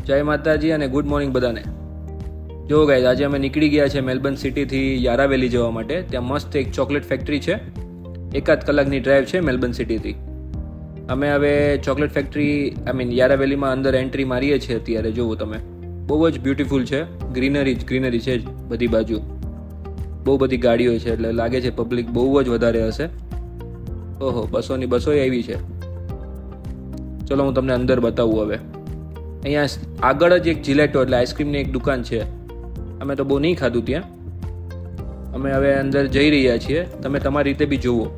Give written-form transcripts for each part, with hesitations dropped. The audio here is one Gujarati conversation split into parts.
જય માતાજી અને ગુડ મોર્નિંગ બધાને. જો ગાઈઝ, આજે અમે નીકળી ગયા છે મેલબર્ન સિટીથી યારાવેલી જવા માટે. ત્યાં મસ્ત એક ચોકલેટ ફેક્ટરી છે. 1 કલાકની ડ્રાઈવ છે મેલબર્ન સિટીથી. અમે હવે ચોકલેટ ફેક્ટરી યારાવેલીમાં અંદર એન્ટ્રી મારીએ છીએ. અત્યારે જોવો તમે, બહુ જ બ્યુટીફુલ છે. ગ્રીનરી છે જ બધી બાજુ. બહુ બધી ગાડીઓ છે એટલે લાગે છે પબ્લિક બહુ જ વધારે હશે. ઓહો, બસોની બસો આવી છે. ચલો હું તમને અંદર બતાવું. હવે અહીંયા આગળ જ એક જિલેટો એટલે આઈસ્ક્રીમની એક દુકાન છે. અમે તો બહુ નહીં ખાધું ત્યાં. અમે હવે અંદર જઈ રહ્યા છીએ. તમે તમારી રીતે બી જુઓ.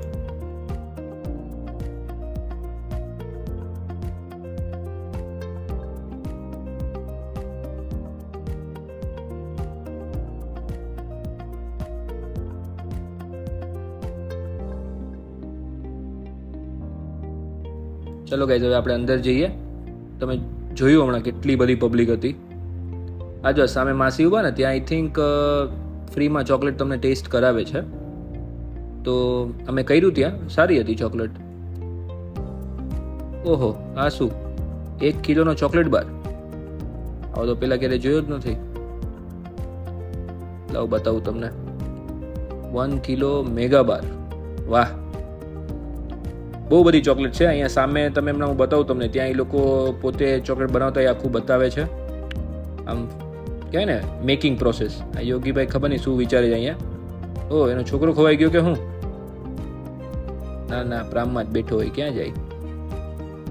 ચલો ગાઈઝ, હવે આપણે અંદર જઈએ. તમે જોયું હમણાં કેટલી બધી પબ્લિક હતી. આ જો સામે માસી ઉભા ને, ત્યાં આઈ થિંક ફ્રીમાં ચોકલેટ તમને ટેસ્ટ કરાવે છે. તો અમે કર્યું ત્યાં, સારી હતી ચોકલેટ. ઓહો, આ શું 1 કિલોનો ચોકલેટ બાર? આવો તો પેલા ક્યારે જોયો જ નથી. લાવ બતાવું તમને. 1 કિલો મેગા બાર. વાહ, બહુ બધી ચોકલેટ છે અહીંયા સામે. તમે એમના હું બતાવું તમને. ત્યાં એ લોકો પોતે ચોકલેટ બનાવતા એ આખું બતાવે છે. આમ કહે ને મેકિંગ પ્રોસેસ. આ યોગીભાઈ ખબર નહીં શું વિચારે છે અહીંયા. ઓ, એનો છોકરો ખોવાઈ ગયો કે હું? ના, પ્રામમાં જ બેઠો હોય. ક્યાં જાય?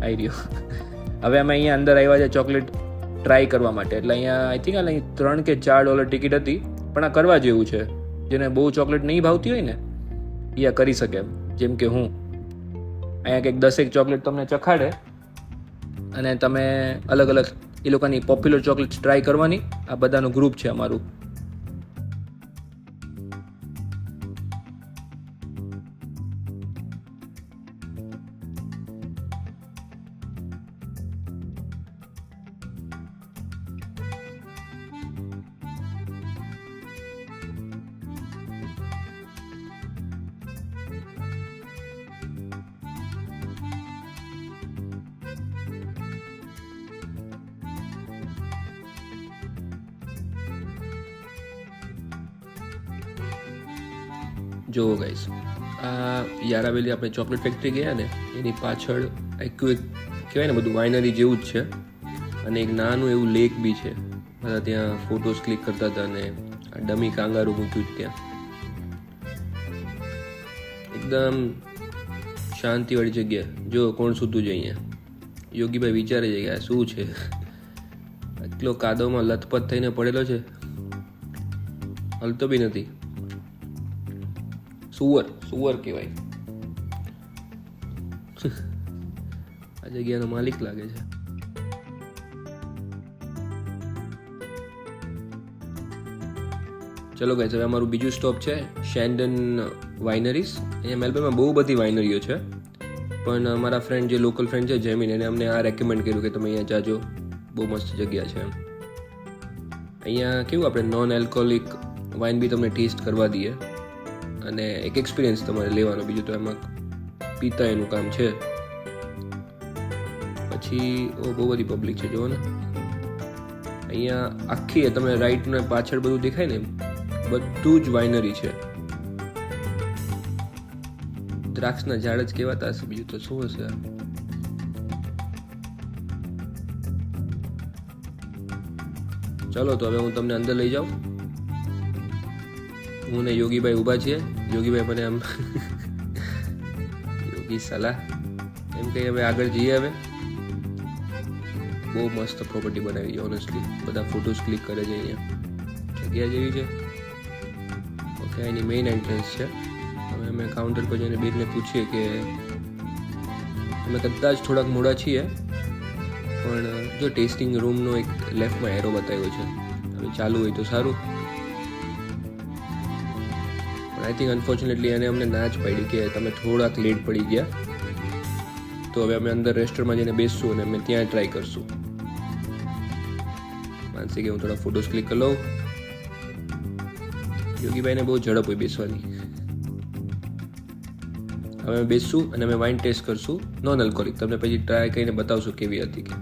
આવી રહ્યો. હવે અમે અહીંયા અંદર આવ્યા છે ચોકલેટ ટ્રાય કરવા માટે. એટલે અહીંયા આઈ થિંક $3 કે $4 ટિકિટ હતી. પણ આ કરવા જેવું છે. જેને બહુ ચોકલેટ નહીં ભાવતી હોય ને એ આ કરી શકે. જેમ કે હું અહીંયા કંઈક 10 ચોકલેટ તમને ચખાડે અને તમે અલગ અલગ એ લોકોની પોપ્યુલર ચોકલેટ ટ્રાય કરવાની. આ બધાનું ગ્રુપ છે અમારું. જોવો ગાઈસ, આ યારાવેલી આપણે ચોકલેટ ફેક્ટરી ગયા ને એની પાછળ આખું એક કહેવાય ને બધું વાઇનરી જેવું જ છે. અને એક નાનું એવું લેક બી છે. બધા ત્યાં ફોટોસ ક્લિક કરતા હતા અને આ ડમી કાંગારું મૂક્યું જ ત્યાં. એકદમ શાંતિવાળી જગ્યા. જો કોણ સૂતું છે અહીંયા. યોગીભાઈ વિચારે છે કે આ શું છે. એટલો કાદવમાં લથપથ થઈને પડેલો છે, હલતો બી નથી. સુવર કહેવાય. આ જગ્યાનો માલિક લાગે છે. ચલો ગાઈસ, હવે અમારું બીજું સ્ટોપ છે શેન્ડન વાઇનરીઝ. અહીંયા મેલબર્નમાં બહુ બધી વાઇનરીઓ છે. પણ મારા ફ્રેન્ડ, જે લોકલ ફ્રેન્ડ છે જેમીન, એને અમને આ રેકમેન્ડ કર્યું કે તમે અહીંયા જાજો, બહુ મસ્ત જગ્યા છે એમ. અહીંયા કેવું આપણે નોન આલ્કોહોલિક વાઇન બી તમને ટેસ્ટ કરવા દઈએ અને એક એક્સપિરિયન્સ તમારે લેવાનો. બીજું તો એમાં પીતા એનું કામ છે. પછી બહુ બધી પબ્લિક છે. જુઓ ને, અહીંયા આખી તમે રાઈટ ને પાછળ બધું દેખાય ને, બધું જ વાઇનરી છે. દ્રાક્ષના ઝાડ જ કહેવાતા હશે, બીજું તો શું હશે. ચલો તો હવે હું તમને અંદર લઈ જાઉં. હું ને યોગીભાઈ ઊભા છીએ. યોગીભાઈ મને આમ યોગી સલાહ એમ કહી હવે આગળ જઈએ. હવે બહુ મસ્ત પ્રોપર્ટી બનાવી છે ઓનેસ્ટલી. બધા ફોટોસ ક્લિક કરે છે. અહીંયા જગ્યા જેવી છે. ઓકે, એની મેઇન એન્ટ્રન્સ છે. હવે અમે કાઉન્ટર પર જઈને બેનને પૂછીએ કે અમે કદાચ થોડાક મોડા છીએ, પણ જો ટેસ્ટિંગ રૂમનો એક લેફ્ટમાં એરો બતાવ્યો છે. હવે ચાલુ હોય તો સારું. આઈ થિંક અનફોર્ચ્યુનેટલી એને અમને ના જ પાડી કે તમે થોડાક લેટ પડી ગયા. તો હવે અમે અંદર રેસ્ટોરન્ટમાં જઈને બેસશું અને અમે ત્યાં ટ્રાય કરશું. માનસી કે હું થોડા ફોટોસ ક્લિક કરી લઉં. યોગીભાઈને બહુ ઝડપ હોય બેસવાની. હવે અમે બેસશું અને અમે વાઇન ટેસ્ટ કરશું નોન આલ્કોહોલિક. તમને પછી ટ્રાય કરીને બતાવશું કેવી હતી કે